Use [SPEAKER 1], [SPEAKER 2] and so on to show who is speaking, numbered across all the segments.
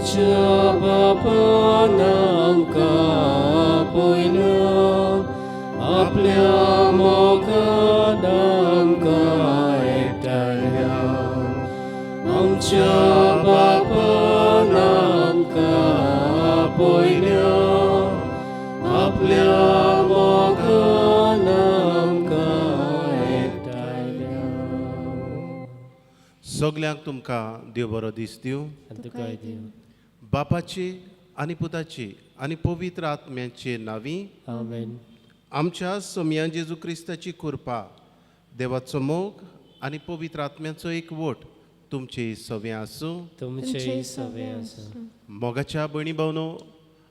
[SPEAKER 1] आमच्या बापान आमकां पयल्यान आपल्या मोगान आमकां एकठांयल्यान. आमच्या बापान आमकां पयल्यान आपल्या मोगान आमकां एकठांयल्यान.
[SPEAKER 2] सगल्यांक तुमकां देव बरो दीस दिवं.
[SPEAKER 1] तुकाय देव.
[SPEAKER 2] बापाची आनी पुताची आनी पवित्र आत्म्याचे नांवी.
[SPEAKER 1] आमेन.
[SPEAKER 2] आमच्या सोम्या जेजू क्रिस्ताची कृपा, देवाचो मोग आनी पवित्र आत्म्याचो एकवट तुमचे सगळे आसूं.
[SPEAKER 1] तुमचे सवे आसूं.
[SPEAKER 2] मोगाच्या भयणी भावनो,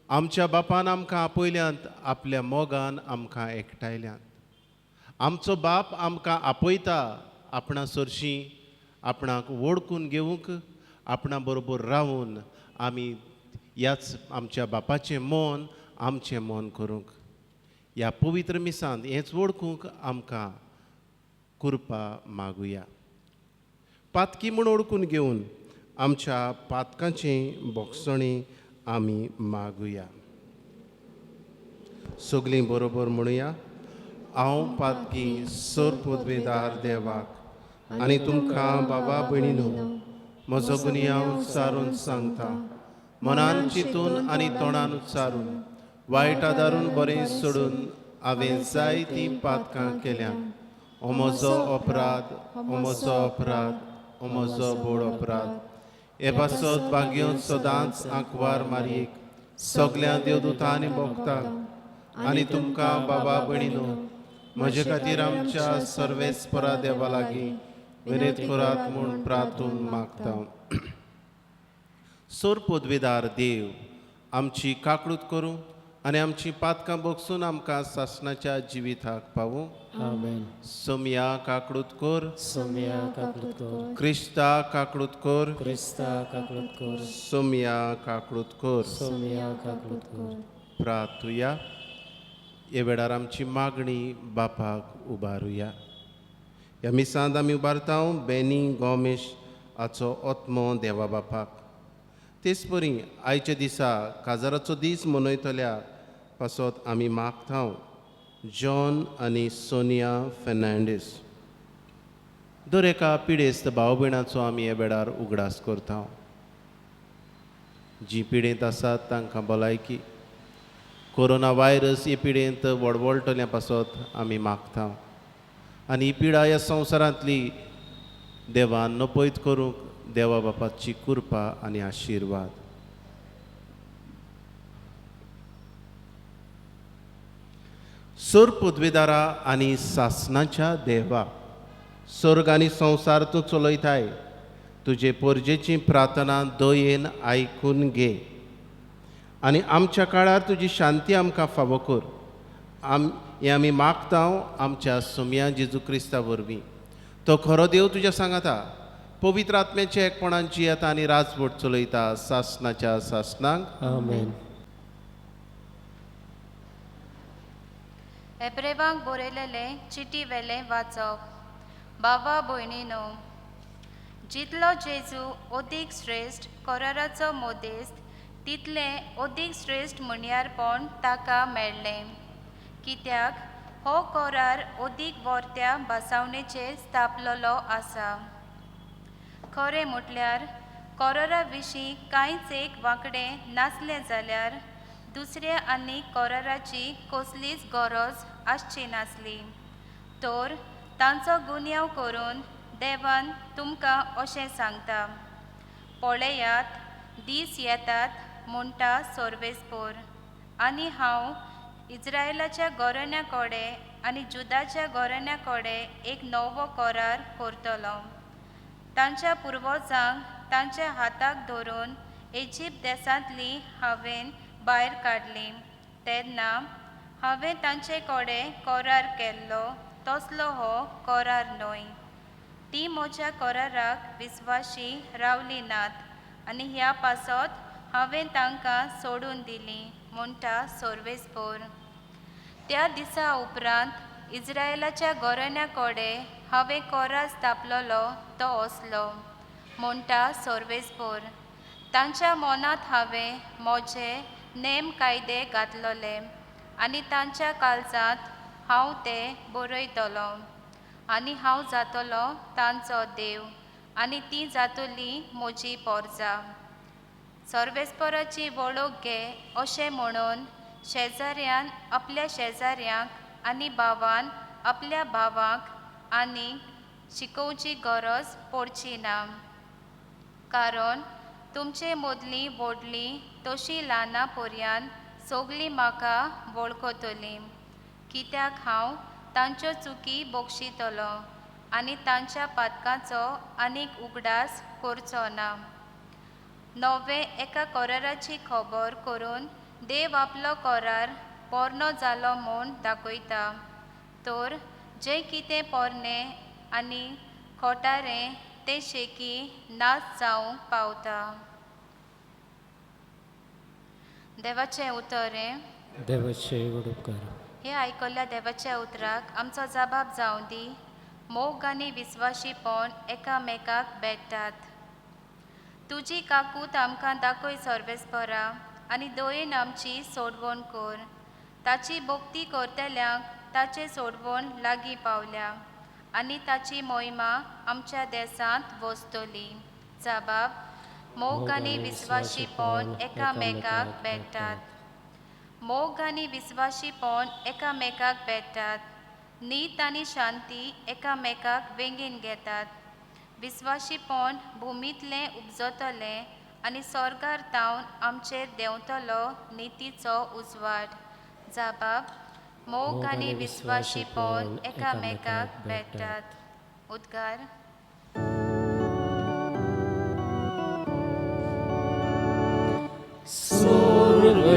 [SPEAKER 2] आमच्या बापान आमकां आपयल्यांत आपल्या मोगान आमकां एकठांयल्यांत. आमचो बाप आमकां आपयता आपणा सरशीं आपणाक वळखून घेवंक, आपणा बरोबर रावून आमी ह्याच आमच्या बापाचें मन आमचें मन करूंक. ह्या पवित्र मिसांत हेंच वळखूंक आमकां कृपा मागुया. पातकी म्हूण ओळखून घेवन आमच्या पातकांची बोगसणी आमी मागुया. सगलीं बरोबर म्हणुया. हांव पातकी सर पदवेदार देवाक आनी तुमकां बाबा भयणीनो, म्हजो गुन्यांव सारून सांगता. मनान चिंतून आनी तोंडान उच्चारून वायट आदारून बरें सोडून हांवें जायतीं पातकां केल्यां. हो म्हजो अपराध, हो म्हजो अपराध, हो म्हजो बोड अपराध. हे पासत भाग्यो सदांच आंकवार मारयेक सगल्या देवदूतांनी भोगतांक आनी तुमकां बाबा भयणीनो, म्हजे खातीर आमच्या सर्वेस्परा देवा लागीं विनत करात म्हूण प्रार्थून मागता. सोर पदवेदार देव, आमची काकूट करूं आनी आमची पातकां बोगसून आमकां सासणाच्या जिविताक पावूं.
[SPEAKER 1] आमेन.
[SPEAKER 2] सोम्या काकूट कर.
[SPEAKER 1] सोम्या काकूट कर.
[SPEAKER 2] क्रिस्ता काकूट कर.
[SPEAKER 1] क्रिस्ता काकूट कर.
[SPEAKER 2] सोम्या काकूट कर.
[SPEAKER 1] सोम्या काकूट कर.
[SPEAKER 2] प्रार्थुया. हे वेळार आमची मागणी बापाक उबारुया. ह्या मिसांत आमी उबारता बेनी गोमेश हाचो आत्मो देवा बापाक. तेच परी आयच्या दिसा काजाराचो दीस मनयतल्या पासत आमी मागता जॉन आनी सोनिया फेर्नांडीस. दर एका पिडेस्त भाव भयणाचो आमी हे वेळार उगडास करता. जी पिडेंत आसात तांकां भलायकी, कोरोना वायरस हे पिडेंत वळवळटल्या पासत आमी मागता. आनी ही पिडा ह्या संवसारांतली देवान नपयत करूंक देवा बापाची कृपा आनी आशिर्वाद. सर पदवेदारा आनी सासणाच्या देवा, सर्ग आनी संवसार तूं चलयताय, तुजे पोरजेची प्रार्थना दयेन आयकून घे आनी आमच्या काळार तुजी शांती आमकां फावो कर. हें आमी मागता आमच्या सोम्या जेजू क्रिस्ता वरवीं. तो खरो देव तुज्या सांगाता, पवित्र आत्म्याच्या एकपणान जियेता आनी राजवट चलयता सासणाच्या सासणांक.
[SPEAKER 1] आमेन.
[SPEAKER 3] हेब्रेवांक बरयलेले चिटी वेले वाचप. बाबा भयणीनो, जितलो जेजू अदीक श्रेश्ठ कराराचो मोदेस्त, तितले अदीक श्रेश्ठ म्हणयारपण ताका मेळ्ळें. कित्याक हो करार अदीक वर्त्या बसावणेचेर स्थापलेलो आसा. खरें म्हटल्यार करारा विशीं कांयच एक वांकडें नासलें जाल्यार दुसऱ्या आनी कराराची कसलीच गरज आसची नासली. तर तांचो गुन्यांव करून देवान तुमकां अशें सांगता, पळयात, दीस येतात म्हणटा सर्वेस्पर, आनी हांव इस्रायलाच्या घराण्या कडेन आनी जुदाच्या घराण्या कडेन एक नवो करार करतलो. तांच्या पुर्वजांक तांच्या हाताक धरून इजिप्त देशांतली हांवें भायर काडली तेन्ना हांवें तांचे कडेन करार केल्लो तसलो हो करार न्हय. ती म्हज्या कराराक विस्वाशी रावली नात आनी ह्या पासत हांवें तांकां सोडून दिली म्हणटा सर्वेस्पर. त्या दिसा उपरांत इस्रायलाच्या घराण्या कडेन हांवें करार स्थापलेलो तो असलो म्हणटा सर्वेस्पर. तांच्या मनांत हांवें म्हजे नेम कायदे घातलोले आनी तांच्या काळजांत हांव ते बरयतलो. आनी हांव जातलो तांचो देव आनी ती जातली म्हजी पोरजां. सर्वेस्पराची वळख घे अशें म्हणून शेजाऱ्यान आपल्या शेजाऱ्यांक आनी भावान आपल्या भावाक आनी शिकोवची गरज पडची ना. कारण तुमचे मदली व्हडली तशी ल्हाना पर्यान सगळीं म्हाका वळखतलीं, कित्याक हांव तांच्यो चुकी बक्षितलो आनी तांच्या पातकांचो आनीक उगडास करचो ना. नवे एका कराराची खबर करून देव आपलो करार पोरनो जालो म्हूण दाखयता. तर जें कितें पोरणें आनी खोटारें तें शेकी नाच जावंक पावता. देवाचें उतरें.
[SPEAKER 1] देवाचे उपकार.
[SPEAKER 3] हे आयकल्ल्या देवाच्या उतराक आमचो जबाब जावं दी. मोग आनी विस्वाशीपण एकामेकाक भेटतात. तुजी काकूट आमकां दाखय सर्वेस्परा आनी दयेन आमची सोडवण कर. ताची भक्ती करतल्यांक ताचे सोडवण लागीं पावल्या आनी ताची मोहिमा आमच्या देशांत वचतली. जबाब. मोग आनी विस्वाशीपण एकामेकाक भेटतात. मोग आनी विस्वाशीपण एकामेकाक भेटतात. नीत आनी शांती एकामेकाक वेंगीन घेतात. विस्वाशीपण भुमींतलें उपजतलें आनी स्वर्गार तावन आमचेर देंवतलो नितीचो उजवाड. जबाब. मोग आनी विस्वाशीपण एकामेकाक भेटतात. उद्गार.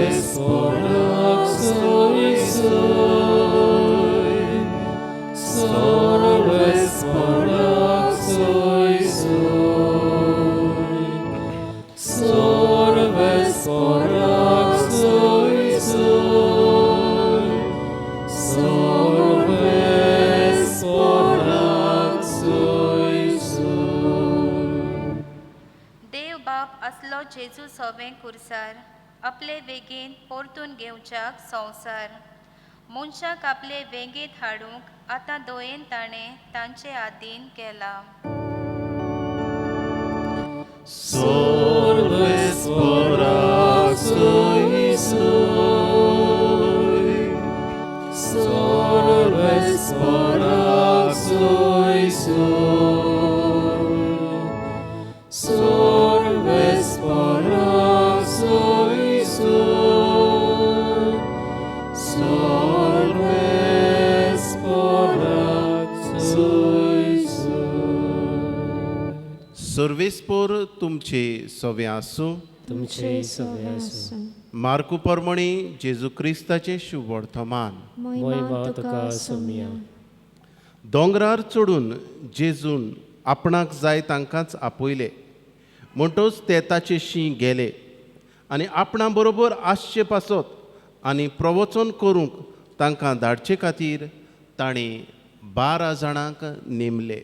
[SPEAKER 1] Sorvesporak soy soy, sorvesporak soy soy, sorvesporak soy soy, sorvesporak soy soy.
[SPEAKER 3] देव बाप असलो जेजू सवें कुर्सार आपले वेगीन परतून घेवच्याक संवसार. मनशाक आपले वेगीत हाडूंक आतां दोयेन ताणें तांचे आदीन केला.
[SPEAKER 2] Sorvesporak soy soy,
[SPEAKER 1] Sorvesporak soy soy, sorvesporak soy soy, sorvesporak soy soy.
[SPEAKER 2] सर्वेस्पोर तुमचे सवे आसूं.
[SPEAKER 1] तुमचे सवे आसूं.
[SPEAKER 2] मार्कू परमणी जेजू क्रिस्ताचें शुभ वर्तमान.
[SPEAKER 1] मोहिमा तुका सोमिया.
[SPEAKER 2] दोंगरार चडून जेजून आपणाक जाय तांकांच आपयले. म्हणटच ते ताचे शीं गेले आनी आपणा बरोबर आसचे पासत आनी प्रवचन करूंक तांकां धाडचे खातीर ताणें 12 जाणांक नेमले.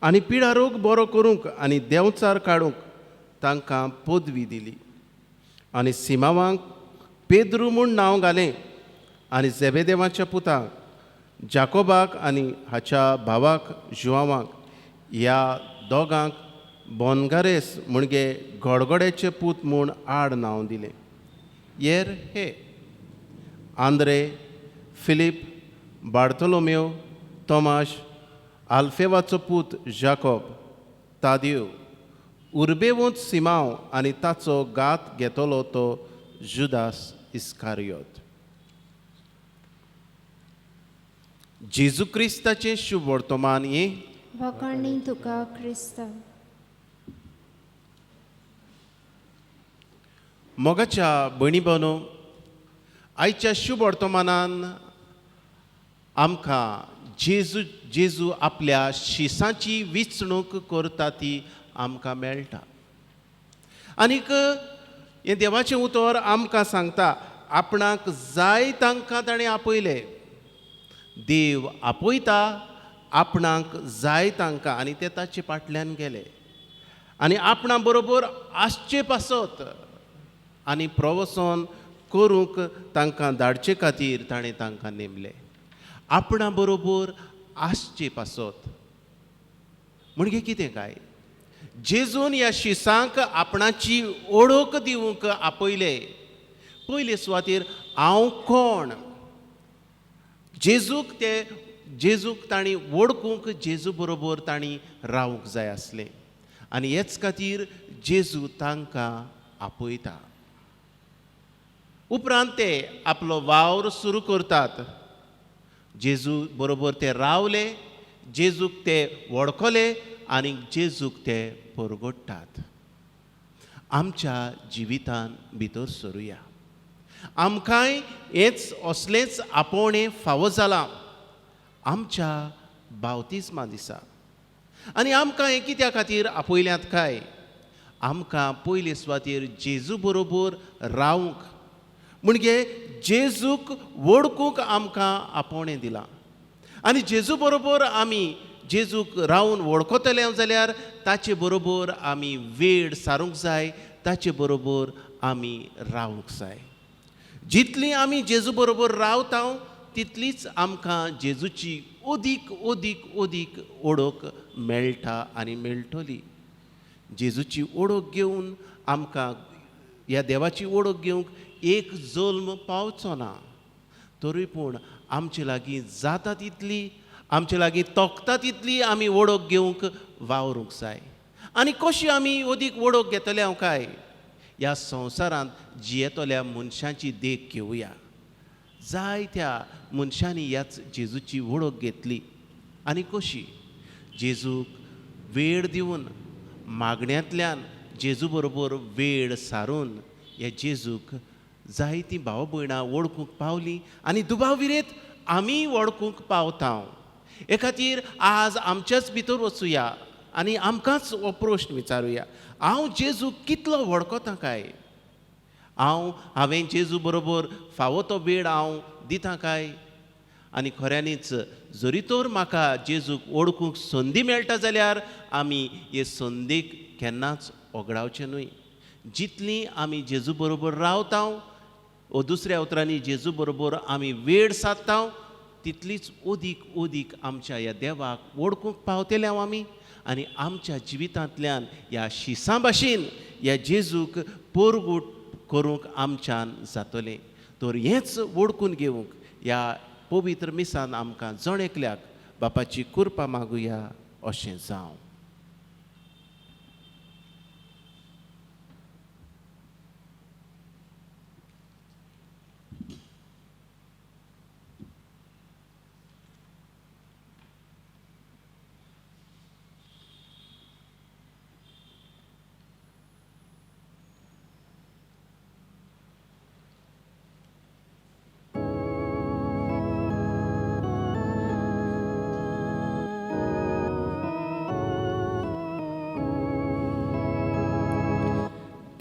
[SPEAKER 2] आनी पिडारोग बरो करूंक आनी देंवचार काडूंक तांकां पदवी दिली. आनी सिमावांक पेद्रू म्हूण नांव घालें आनी झेबेदेवाच्या पुताक जाकोबाक आनी हाच्या भावाक जुआवांक ह्या दोगांक बोनगारेस म्हणजे गडगड्याचें पूत म्हूण आड नांव दिलें. येर हे आंद्रे, फिलीप, बार्तोलोमेव, तोमाश, आल्फेवाचो पूत जाकोब, तादियो, उर्बेवंत सिमाव आनी ताचो गात घेतलो तो जुदास इस्कारियोत. जेजू क्रिस्ताचें शुभ वर्तमान हें
[SPEAKER 4] वखाणी तुका क्रिस्त.
[SPEAKER 2] मोगाच्या भयणी भयणो, आयच्या शुभ वर्तमानान आमकां जेजू आपल्या शिसांची विचणूक करता ती आमकां मेळटा. आनीक हें देवाचें उतर आमकां सांगता आपणाक जाय तांकां ताणें आपयले. देव आपयता आपणाक जाय तांकां आनी ते ताचे फाटल्यान गेले. आनी आपणा बरोबर आसचे पासत आनी प्रवचन करूंक तांकां धाडचे खातीर ताणें तांकां नेमले. आपणा बरोबर आसचे पासत म्हणजे कितें काय? जेजून ह्या शिसांक आपणाची ओळख दिवंक आपयले. पयले सुवातेर हांव कोण? जेजूक तांणी वळखूंक जेजू बरोबर तांणी रावूंक जाय आसलें आनी हेच खातीर जेजू तांकां आपयता. उपरांत ते आपलो वावर सुरू करतात. जेजू बरोबर ते रावले, जेजूक ते वळखले आनी जेजूक ते परगडटात. आमच्या जिवितान भितर सरुया. आमकांय हेच असलेंच आपोवणें फावो जालां आमच्या बावतिस्मा दिसा. आनी आमकां हें कित्या खातीर आपयल्यात काय? आमकां पयले सुवातेर जेजू बरोबर रावंक म्हणजे जेजूक वळखूंक आमकां आपोवणें दिलां. आनी जेजू बरोबर आमी जेजूक रावन वळखतले जाल्यार ताचे बरोबर आमी वेळ सारूंक जाय, ताचे बरोबर आमी रावूंक जाय. जितली आमी जेजू बरोबर रावता तितलीच आमकां जेजूची ओदीक ओदीक ओदीक ओळख मेळटा आनी मेळटली. जेजूची ओळख घेवन आमकां ह्या देवाची ओळख घेवंक एक जल्म पावचो ना. तरी पूण आमचे लागीं जाता तितली, आमचे लागीं तोखता तितली आमी ओळख घेवंक वावरूंक जाय. आनी कशी आमी ओदीक ओळख घेतले हांव काय? ह्या संवसारांत जियेतल्या मनशांची देख घेवया. जायत्या मनशांनी ह्याच जेजूची ओळख घेतली. आनी कशी? जेजूक वेळ दिवन मागण्यांतल्यान जेजू बरोबर वेळ सारून हे जेजूक जायतीं भाव भयणां वळखूंक पावलीं आनी दुबाविरेत आमी वळखूंक पावता. हे खातीर आज आमच्याच भितर वचुया आनी आमकांच हो प्रश्न विचारुया, हांव जेजूक कितलो वळखता काय? हांवें जेजू बरोबर फावो तो वेळ हांव दितां काय? आनी खऱ्यांनीच जरी तर म्हाका जेजूक वळखूंक संदी मेळटा जाल्यार आमी हे संदेक केन्नाच ओगडावचें न्हय. जितली आमी जेजू बरोबर रावता वा दुसऱ्या उतरांनी जेजू बरोबर आमी वेळ सादता तितलीच ओदीक ओदीक आमच्या ह्या देवाक वळखूंक पावतले आमी आनी आमच्या जिवितांतल्यान ह्या शिसां भाशेन ह्या जेजूक परगूट करूंक आमच्यान जातलें. तर हेंच वळखून घेवंक ह्या पवित्र मिसान आमकां जण एकल्याक बापाची कृपा मागुया अशें जावं.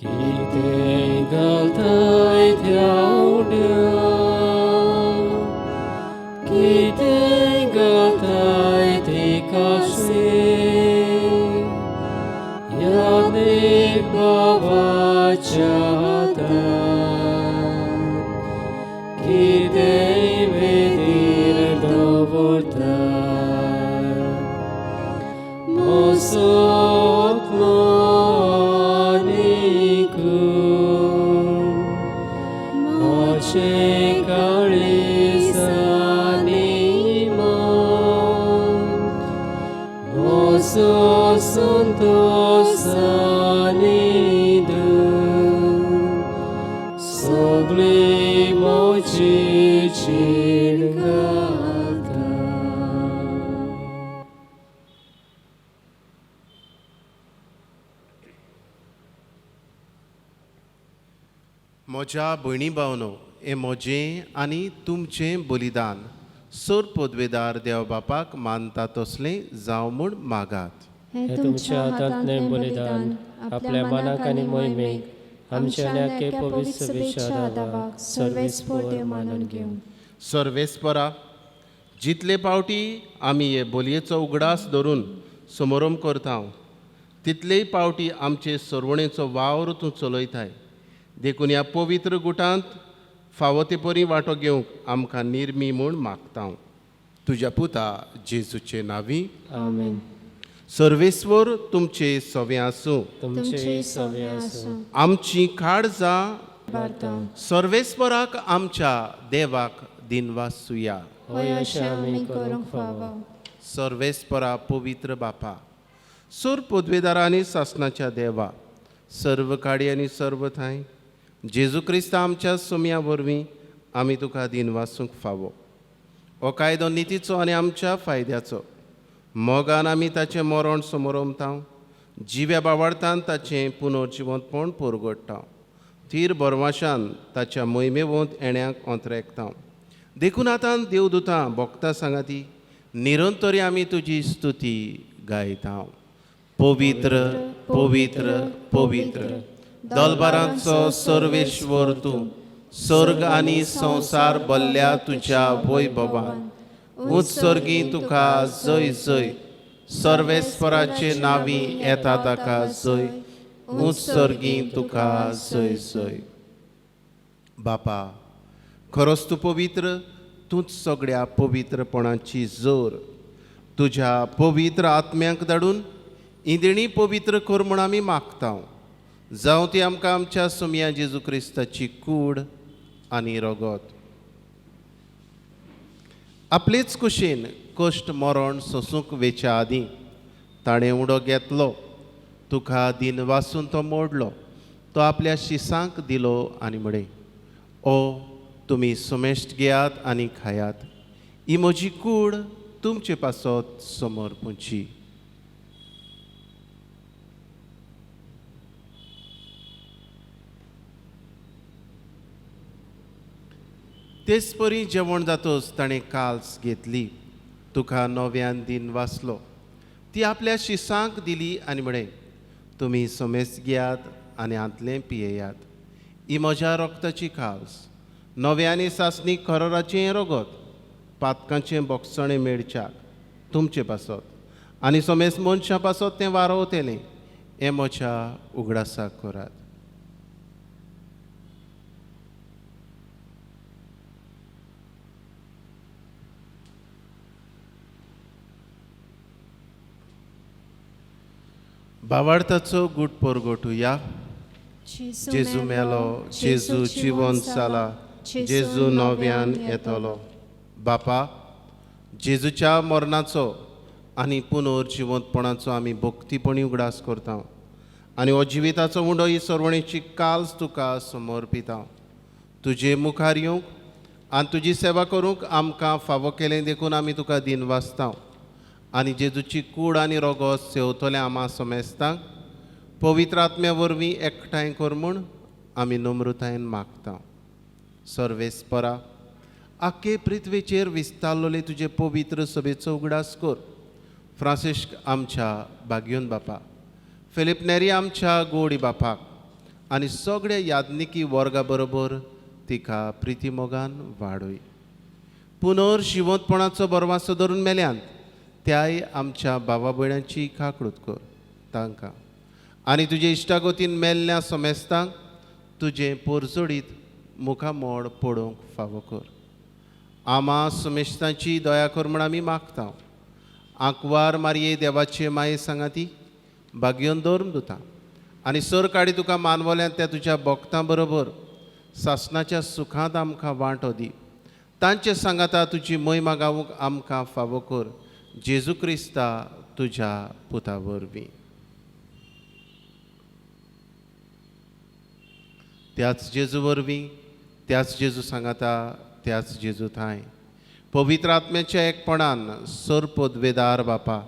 [SPEAKER 1] Kiतें घालताय त्या उड्याक, कितें घालताय ते काशेक, यादेक बाबाच्या हातान, कितें वेदीर दवरताय, मोसोक मोचे काळीजांनी मान, मोचो संतोषांनी दूख, सगळी मोची चीण घालता.
[SPEAKER 2] म्हज्या भयणी भावनो, हें म्हजें आनी तुमचें बलिदान सर पदवेदार देव बापाक मानता तसलें जावं म्हूण मागात.
[SPEAKER 1] हे तुमच्या हातांतलें बलिदान आपल्या मनाक आनी मोहिमेक आमच्या नाके पवित्र विचाराक सर्वेस्पर देव मानून घेवं.
[SPEAKER 2] सर्वेस्परा, जितले पावटी आमी हे बोलयेचो उगडास धरून समारंभ करता तितलेय पावटी आमचे सरवणेचो वावर तूं चलयताय. देखून ह्या पवित्र गुटांत फावो ते परी वांटो घेवंक आमकां निर्मी म्हूण मागता हांव. तुज्या पुता जेजूचे नांवी.
[SPEAKER 1] आमेन.
[SPEAKER 2] सर्वेस्वर तुमचे सवे आसूं.
[SPEAKER 1] तुमचे सवे आसूं.
[SPEAKER 2] आमची काळजां
[SPEAKER 1] बारतां.
[SPEAKER 2] सर्वेस्वराक आमच्या देवाक दिनवासुया.
[SPEAKER 1] होय अशें आमी करूंक फावो.
[SPEAKER 2] सर्वेस्परा पवित्र बापा, सोर पदवेदारा आनी सासणाच्या देवा, सर्व काडी आनी सर्व थाय, जेजू क्रिस्त आमच्या सोम्या वरवीं आमी तुका दिनवासूंक फावो. हो कायदो नितीचो आनी आमच्या फायद्याचो. मोगान आमी ताचें मरण समोरमता. जिव्या बावार्थान ताचें पुनर्जिवंतपण परगडटा. थीर बरवाशान ताच्या मोहिमेवंत येण्याक अंतरेकता. देखून आतां देवदूतां भोगता सांगाती निरंतरी आमी तुजी स्तुती गायता. पवित्र पवित्र पवित्र दलबारांचो सर्वेश्वर तूं, सर्ग आनी संवसार भल्ल्या तुज्या वैभवान. उत्सर्गी तुका जय जय. सर्वेस्पराचे नांवी येता ताका जय. उत्सर्गी तुका जय जय. बापा, खरोच तूं पवित्र. तूंच सगळ्या पवित्रपणाची जोर. तुज्या पवित्र आत्म्याक धाडून इंदिणी पवित्र कर म्हूण आमी मागता. जावं ती आमकां आमच्या सोम्या जेजू क्रिस्ताची कूड आनी रगत. आपलेच कुशीन कश्ट मरण सोंसूंक वेच्या आदीं ताणें उडो घेतलो. तुका दिन वासून तो मोडलो. तो आपल्या शिसांक दिलो आनी म्हणे, ओ तुमी सुमेश्ट घेयात आनी खायात. ही म्हजी कूड तुमचे पासत समर्पूंची. तेच परी जेवण जातोच ताणें काल्स घेतली. तुका नव्यान दिन वाचलो. ती आपल्या शिसांक दिली आनी म्हणे, तुमी सोमेस घेयात आनी आंतलें पियेयात. ही म्हज्या रोगताची काल्स, नव्यानी सासणी खरोराचें रगत, पातकांचें बोगसणें मेळच्याक तुमचे पासत आनी सोमेस मनशां पासत तें वारोवतेलें. हें म्हज्या उगडासाक करात. भावार्थाचो गूट परगटुया. जेजू मेलो, जेजू जिवंत जाला, जेजू नव्यान येतलो. बापा, जेजूच्या मरणाचो आनी पुनर्जिवंतपणाचो आमी भक्तीपणी उगडास करता आनी हो जिविताचो उंडो ही सर्वणेची काल्स तुका समर्पिता. तुजे मुखार येवंक आनी तुजी सेवा करूंक आमकां फावो केलें देखून आमी तुका दिन वाचता आनी जेजूची कूड आनी रगत सेवतल्या आमा समेस्तांक पवित्र आत्म्या वरवीं एकठांय कर म्हूण आमी नम्रतायेन मागता. सर्वेस्परा, आख्खे पृथ्वीचेर विस्तारलोले तुजे पवित्र सभेचो उगडास कर. फ्रांसिस्क आमच्या भाग्योन बापा, फिलिप नेरी आमच्या गोडी बापाक आनी सगळ्या याज्ञिकी वर्गा बरोबर तिका प्रिती मोगान वाडय. पुनर्जिवंतपणाचो बरवासो धरून मेल्यांत त्याय आमच्या भावा भयणांची काकूट कर तांकां आनी तुजे इश्टागोतीन मेल्ल्या समेस्तांक तुजें पोरजोडीत मुखामोड पडोवंक फावो कर. आमा समेस्तांची दया कर म्हूण आमी मागता. आंकवार मारये देवाचे माये सांगाती भाग्योन धर्म दिता आनी सर काडी तुका मानवल्यान त्या तुज्या भक्तां बरोबर सासणाच्या सुखांत आमकां वांटो दी. तांचे सांगाता तुजी महिमा गावूंक आमकां फावो कर. जेजू क्रिस्ता तुज्या पुता वरवीं. त्याच जेजू वरवीं, त्याच जेजू सांगाता, त्याच जेजू थाय पवित्र आत्म्याच्या एकपणान सर पदवेदार बापा,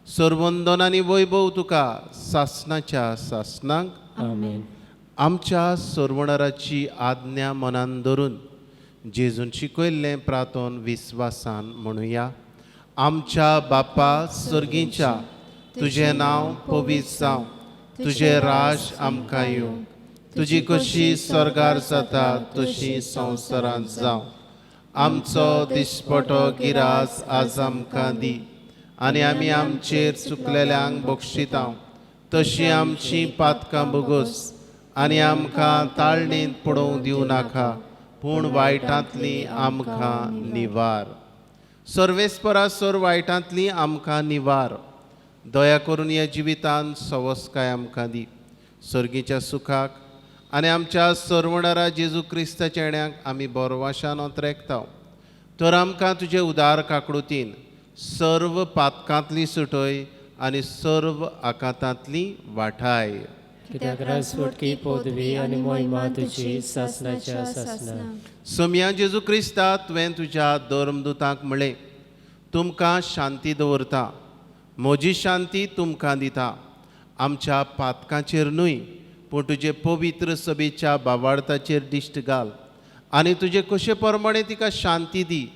[SPEAKER 2] सर्वंदन आनी वैभव तुका सासणाच्या सासणांक
[SPEAKER 1] आमेन.
[SPEAKER 2] आमच्या सर्वणाराची आज्ञा मनान धरून जेजून शिकयल्लें प्रार्थन विस्वासान म्हणुया. आमच्या बापा सर्गीच्या, तुजें नांव पवित्र जावं, तुजें राज आमकां येवं, तुजी कशी स्वर्गार जाता तशी संवसारांत जावं. आमचो दिसपटो गिरास आज आमकां दी आनी आमी आमचेर चुकलेल्यांक बक्षिता तशी आमची पातकां बोगोस आनी आमकां ताळणेंत पडोवंक दिवं नाका, पूण वायटांतली आमकां निवार. सर्वेस्परा सर वायटांतली आमकां निवार. दया करून ह्या जिवितांत सवस्काय आमकां दी. सर्गीच्या सुखाक आनी आमच्या सर्वणारा जेजू क्रिस्ताच्या येण्याक आमी बोरवाशान ओंत्रेकताव. तर आमकां तुजे उदार काकूळतीन सर्व पातकांतली सुटय आनी सर्व आकांतांतली वाठाय.
[SPEAKER 1] कित्याक रासवटकी पदवी आनी मोहिमा तुजी सासणाच्या सासणां.
[SPEAKER 2] सोम्या जेजू क्रिस्ता तुवें तुज्या धर्मदुतांक म्हणलें, तुमकां शांती दवरता, म्हजी शांती तुमकां दिता. आमच्या पातकांचेर न्हय, पूण तुजे पवित्र सभेच्या बाबार्थाचेर दिश्ट घाल आनी तुजे कशे प्रमाणे तिका शांती दी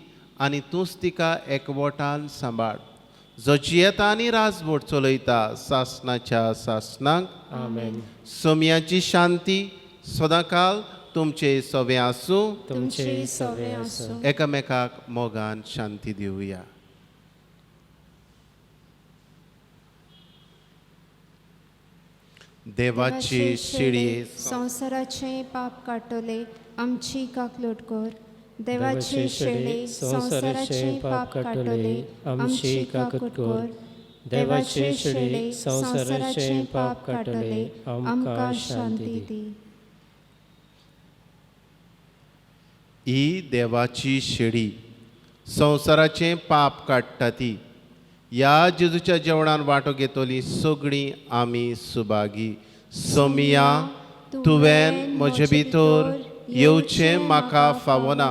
[SPEAKER 2] आनी तूंच तिका एकवटान सांबाळ, जची येता आनी राजवट चलयता सासणाच्या सासणांक.
[SPEAKER 1] आमेन.
[SPEAKER 2] सोम्याची शांती सदांकाल तुमचे सवे आसूं.
[SPEAKER 1] तुमचे सवे आसूं.
[SPEAKER 2] एकामेकाक मोगान शांती दिवया. देवाची शिडी
[SPEAKER 4] संसाराचे पाप काटले आमची काकलोट कर. देवाचे शेळे संसाराचे पाप काटले आमची काकूट कर. देवाचे शेळे संसाराचे पाप काटले आमकां शांती दी.
[SPEAKER 2] ही देवाची शेडी संसाराचे पाप काडटा ती. ह्या जेजूच्या जेवणान वांटो घेतली सगळीं आमी सुभागी. सोमिया, तुवें म्हजे भितर येवचें म्हाका फावना,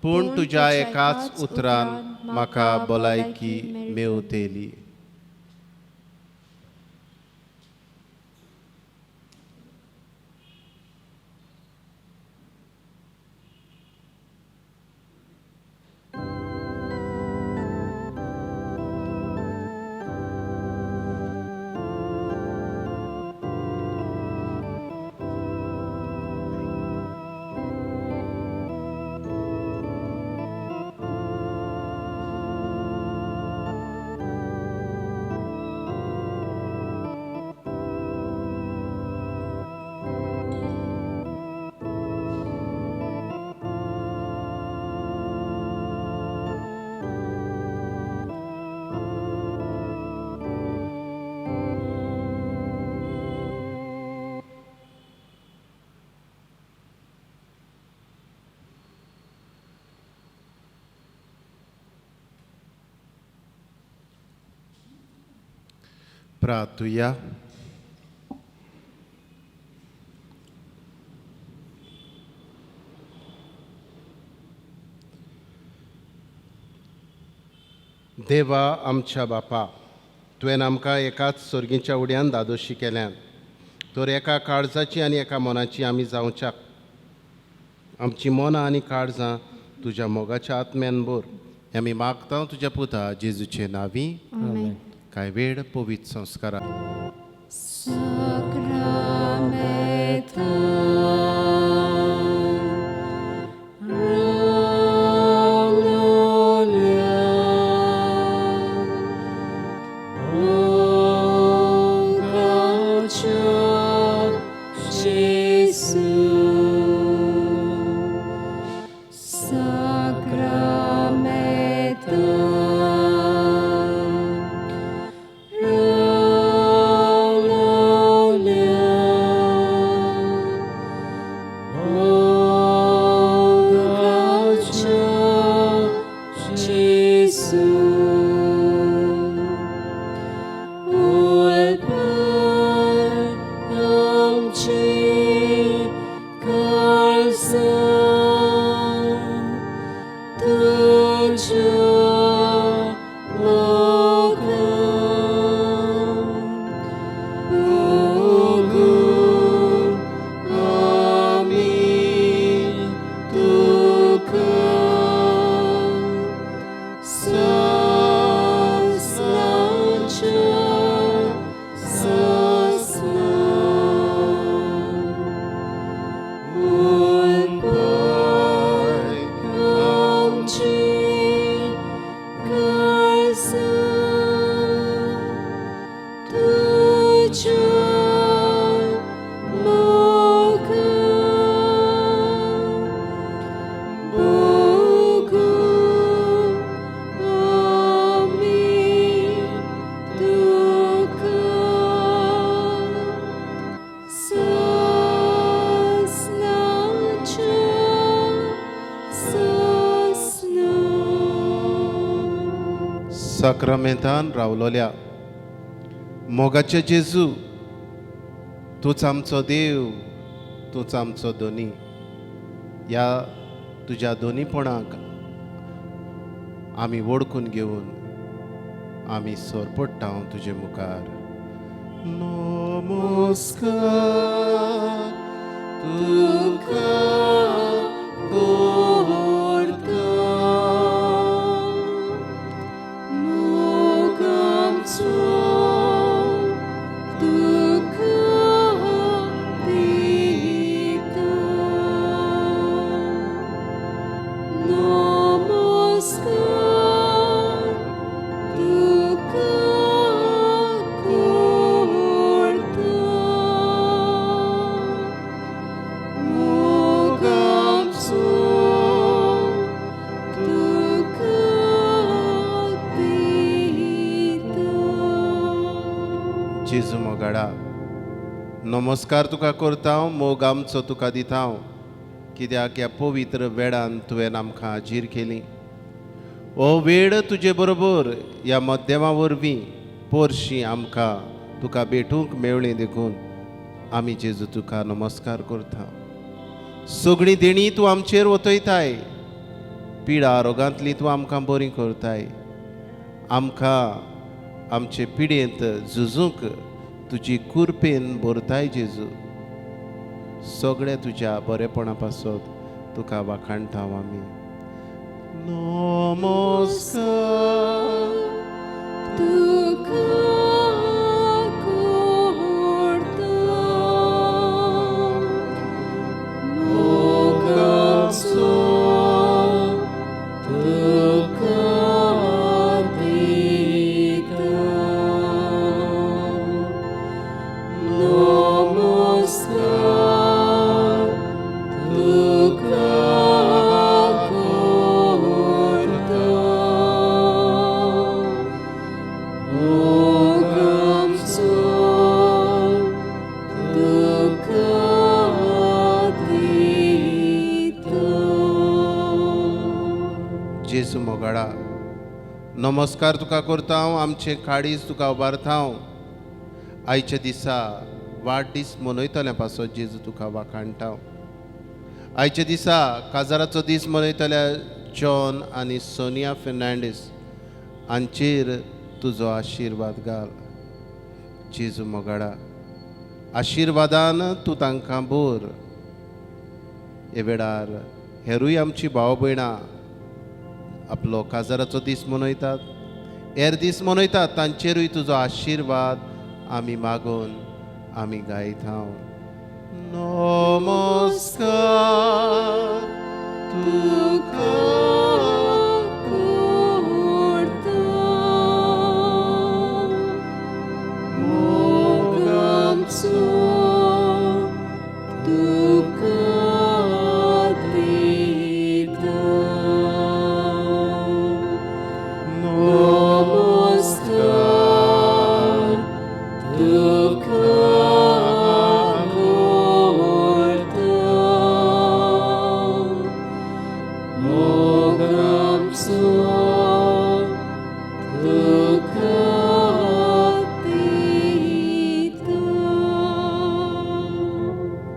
[SPEAKER 2] पूण तुज्या एकाच उतरान म्हाका भलायकी मेवतेली. प्रार्थुया. देवा आमच्या बापा, तुवें आमकां एकाच सर्गीच्या उडयान दादोशी केल्यान, तर एका काळजाची आनी एका मनाची आमी जावच्याक. आमची मनां आनी काळजां तुज्या मोगाच्या आत्म्यान भर. आमी मागता तुज्या पुता जेजूचे नांवी.
[SPEAKER 4] आमेन.
[SPEAKER 2] कांय वेळ पवित्र संस्कारा. साक्रामेंतान रावलोल्या मोगाचे जेजू, तूच आमचो देव, तूच आमचो दोनी. ह्या तुज्या दोनीपणाक आमी वळखून घेवन आमी सोरपडटा तुजे मुखार. नमस्कार तुका करता, मोग आमचो तुका दिता. नमस्कार तुका करता, मोग आमचो तुका दिता. जेजू मोगाडा, नमस्कार तुका करता, मोग आमचो तुका दिता, कित्याक ह्या पवित्र वेळान तुवें आमकां हाजीर केली. हो वेळ तुजे बरोबर ह्या मध्यमा वरवीं पोरशी आमकां तुका भेटूंक मेवळी देखून आमी जेजू तुका नमस्कार करता. सगळीं देणी तूं आमचेर वतयताय, पिडा रोगांतली तूं आमकां बरी करताय. आमकां आमचे पिडेंत झुजूंक तुजी कुरपेन भरताय जेजू. सगळे तुज्या बरेपणा पासत तुका वाखाणटा आमी. नमस्कार तुका करता, मोग आमचो तुका दिता. नमस्कार तुका करता, मोग आमचो तुका दिता. जेजू मोगाडा, नमस्कार तुका करता, आमचे काळीज तुका उबारता. आयच्या दिसा वाडदीस मनयतल्या पासत जेजू तुका वाखाणटा. आयच्या दिसा काजाराचो दीस मनयतल्या जॉन आनी सोनिया फेर्नांडीस हांचेर तुजो आशिर्वाद घाल. जेजू मोगाडा, आशिर्वादान तूं तांकां भर. हे वेळार हेरूय आमची भाव भयणां आपलो काजाराचो दीस मनयतात, हेर दीस मनयतात, तांचेरूय तुजो आशिर्वाद आमी मागून आमी गायता. नमस्कार तुका करता, मोग आमचो तुका दिता. नमस्कार तुका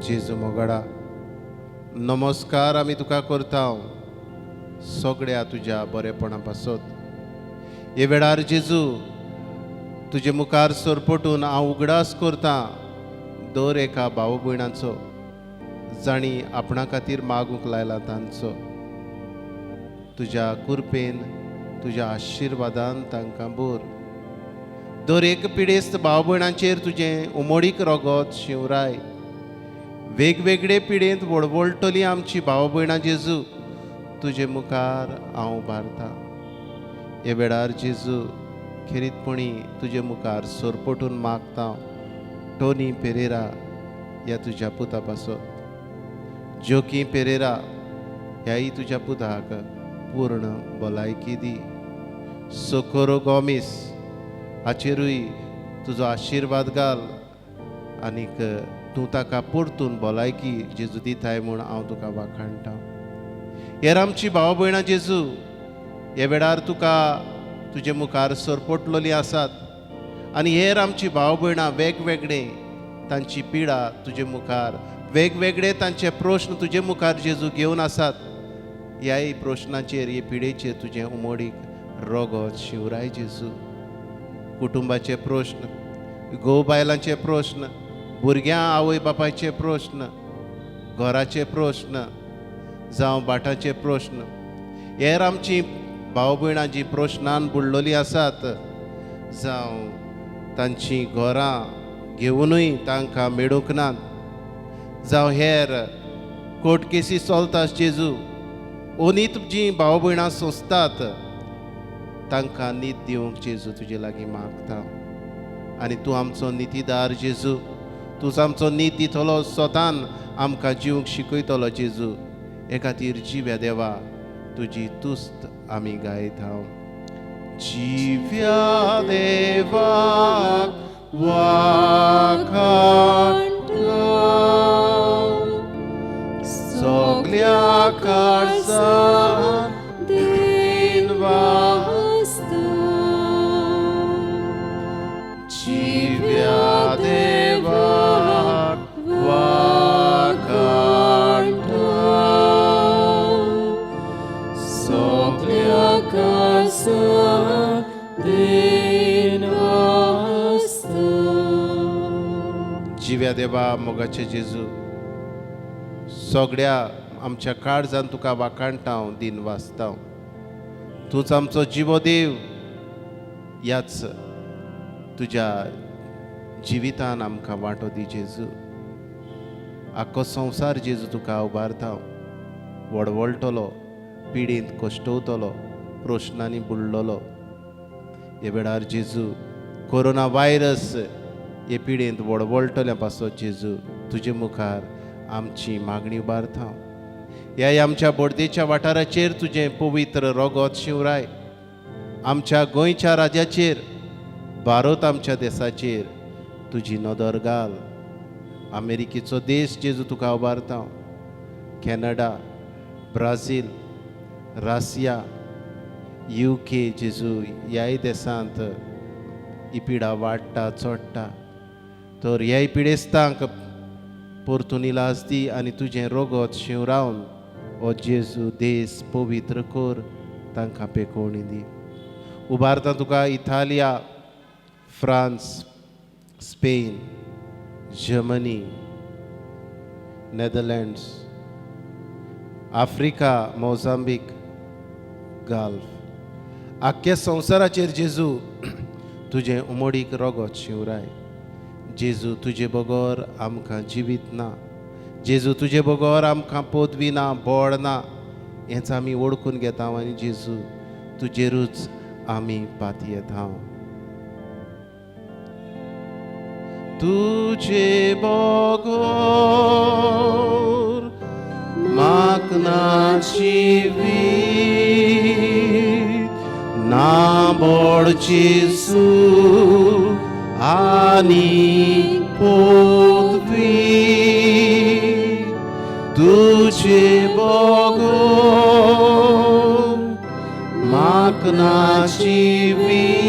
[SPEAKER 2] जेजू मोगाडा, नमस्कार आमी तुका करता, सगळ्या तुज्या बरेपणा पासत. हे वेळार जेजू तुजे मुखार सरपटून हांव उगडास करता दर एका भाव भयणांचो, जाणी आपणा खातीर मागूंक लायला तांचो. तुज्या कुरपेन तुज्या आशिर्वादान तांकां भर. दर एक पिडेस्त भाव भयणांचेर तुजें उमळीक रगत शिवराय. वेगवेगळे पिडेंत वळवळटली आमची भाव भयणां जेजू तुजे मुखार हांव उबारता. हे वेळार जेजू खेरीतपणी तुजे मुखार सोरपटून मागता टोनी पेरेरा ह्या तुज्या पुता पासत. जोकी पेरेरा ह्याय तुज्या पुताक पूर्ण भलायकी दी. सोकोरो गोमिस हाचेरूय तुजो आशिर्वाद घाल आनीक तूं ताका परतून भलायकी जेजू दिताय म्हूण हांव तुका वाखाणटा. हेर आमची भाव भयणां जेजू हे वेळार तुका तुजे मुखार सरपटलोली आसात आनी हेर आमची भाव भयणां वेगवेगळे तांची पिडा तुजे मुखार वेगवेगळे तांचे प्रश्न तुजे मुखार जेजू घेवन आसात. ह्याय प्रश्नाचेर हे पिडेचेर तुजें उमोडीक रोगत शिवराय जेजू. कुटुंबाचे प्रश्न, घोव बायलांचे प्रश्न, भुरग्यां आवय बापायचे प्रश्न, घराचे प्रश्न जावं भाटाचे प्रश्न, हेर आमची भाव भयणां जी प्रश्नान बुडलोलीं आसात जावं तांची घरां घेवनूय तांकां मेळूंक नात, जावं हेर कोर्ट केसी चलतात जेजू, ओनीत जी भाव भयणां सोंसतात तांकां न्हीद दिवंक जेजू तुजे लागीं मागता. आनी तूं आमचो नितीदार जेजू, तूंच आमचो न्हीद दितलो, स्वतान आमकां जिवंक शिकयतलो जेजू. हे खातीर जिव्या देवा तुजी तुस्त आमी गायता. जिव्या देवाक वाखाणटा सगल्या काळजान दिनवासता. जिव्या देवाक वाखाणटा सगल्या काळजान दिनवासता. जिव्या देवा मोगाचे जेजू, सगळ्या आमच्या काळजान तुका वाखाणटा दिन वाचता. तूंच आमचो जिवो देव, ह्याच तुज्या जिवितान आमकां वांटो दी जेजू. आख्खो संवसार जेजू तुका उबारता, वडवळटलो, पिडींत कश्टवतलो, प्रश्नांनी बुडलोलो. हे वेळार जेजू कोरोना वायरस हे पिडींत वडवळटल्या पासत जेजू तुजे मुखार आमची मागणी उबारता. ह्या आमच्या बोडदेच्या वाठाराचेर तुजें पवित्र रोगत शिवराय. आमच्या गोंयच्या राज्याचेर, भारत आमच्या देशाचेर तुजी नदर घाल. अमेरिकेचो देश जेजू तुका उबारता. कॅनडा, ब्राझील, रशिया, UK जेजू ह्याय देशांत ही पिडा वाडटा चडटा. तर ह्याय पिडेस्तांक परतून इलाज दी आनी तुजें रोगत शिवरावन हो जेजू देश पवित्र कर, तांकां पेकोवणी दी. उबारता तुका Italy, France, Spain, Germany, Netherlands, Africa, Mozambique, Gulf, आख्ख्या संवसाराचेर जेजू तुजें उमोडीक रोगत शिवराय. जेजू तुजे बगोर आमकां जिवीत ना, जेजू तुजे बगोर आमकां पदवी ना, बोड ना, हेंच आमी ओळखून घेता आनी जेजू तुजेरूच आमी पाती येता. तुजे बगोर म्हाक ना जिवीत ना बोड जेजू आनी पदवी. तुजे बगोर म्हाक ना जिवीत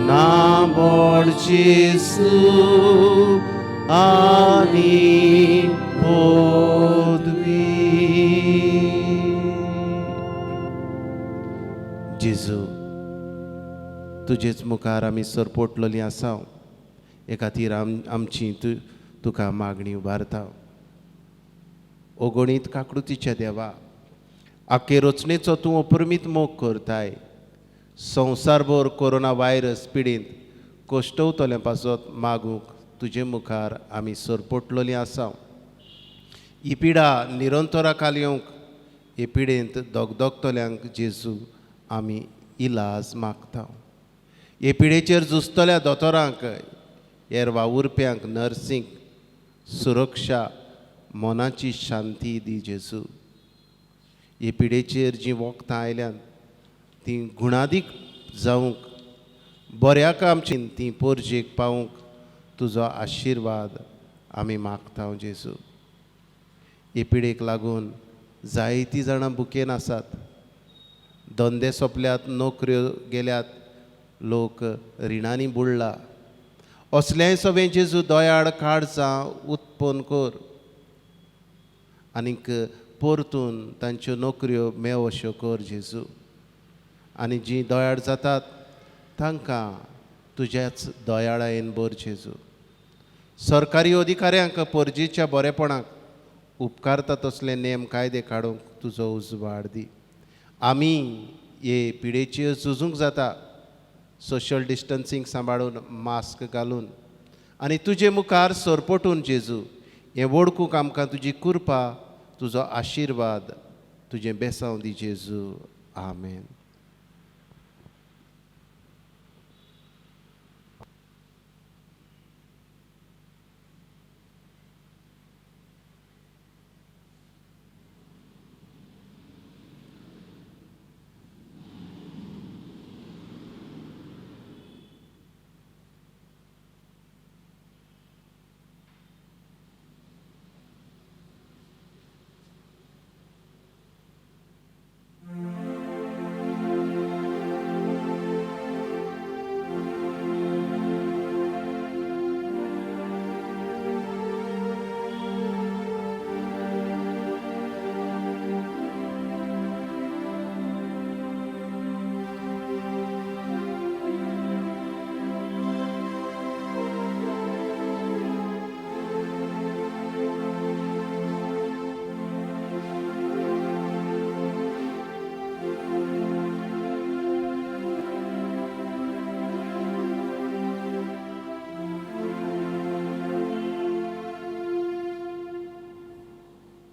[SPEAKER 2] ना बोड जेजू आनी पदवी. जेजू तुजेच मुखार आमी सरपोटलोलीं आसा. हे खातीर आमची तुका मागणी उबारता. ओगणीत काकृतीच्या देवा, आख्खे रचनेचो तूं अप्रमीत मोग करताय. संवसारभर कोरोना वायरस पिडींत कश्टवतले पासत मागूंक तुजे मुखार आमी सरपोटलोलीं आसा. ही पिडा निरंतरा खाल येवंक, हे पिडेंत दोगदोगतल्यांक जेजू आमी इलाज मागता. हे पिडेचेर झुजतल्या दोतोरांक, हेर वावुरप्यांक, नर्सींक सुरक्षा, मनाची शांती दी जेजू. हे पिडेचेर जीं वखदां आयल्यात तीं गुणादीक जावंक, बऱ्याक आमची तीं पोरजेक पावूंक तुजो आशिर्वाद आमी मागता जेजू. हे पिडेक लागून जायतीं जाणां बुकेन आसात, धंदे सोंपल्यात, नोकऱ्यो गेल्यात, लोक रिणांनी बुडला. असलें सगळें जेजू दोयाड काळजां उत्पन्न कर आनीक परतून तांच्यो नोकऱ्यो मेळ अश्यो कर जेजू. आनी जीं दोयाड जातात तांकां तुज्याच दोयाळायेन भर जेजू. सरकारी अधिकाऱ्यांक परजेच्या बरेपणाक उपकारता तसले नेम कायदे काडूंक तुजो उजवाड दी. आमी हे पिडेचेर झुजूंक जाता सोशल डिस्टन्सींग सांबाळून, मास्क घालून आनी तुजे मुखार सरपटून जेजू हें वळखूंक आमकां तुजी कृपा, तुजो आशिर्वाद, तुजें बेसांव दी जेजू. आमेन.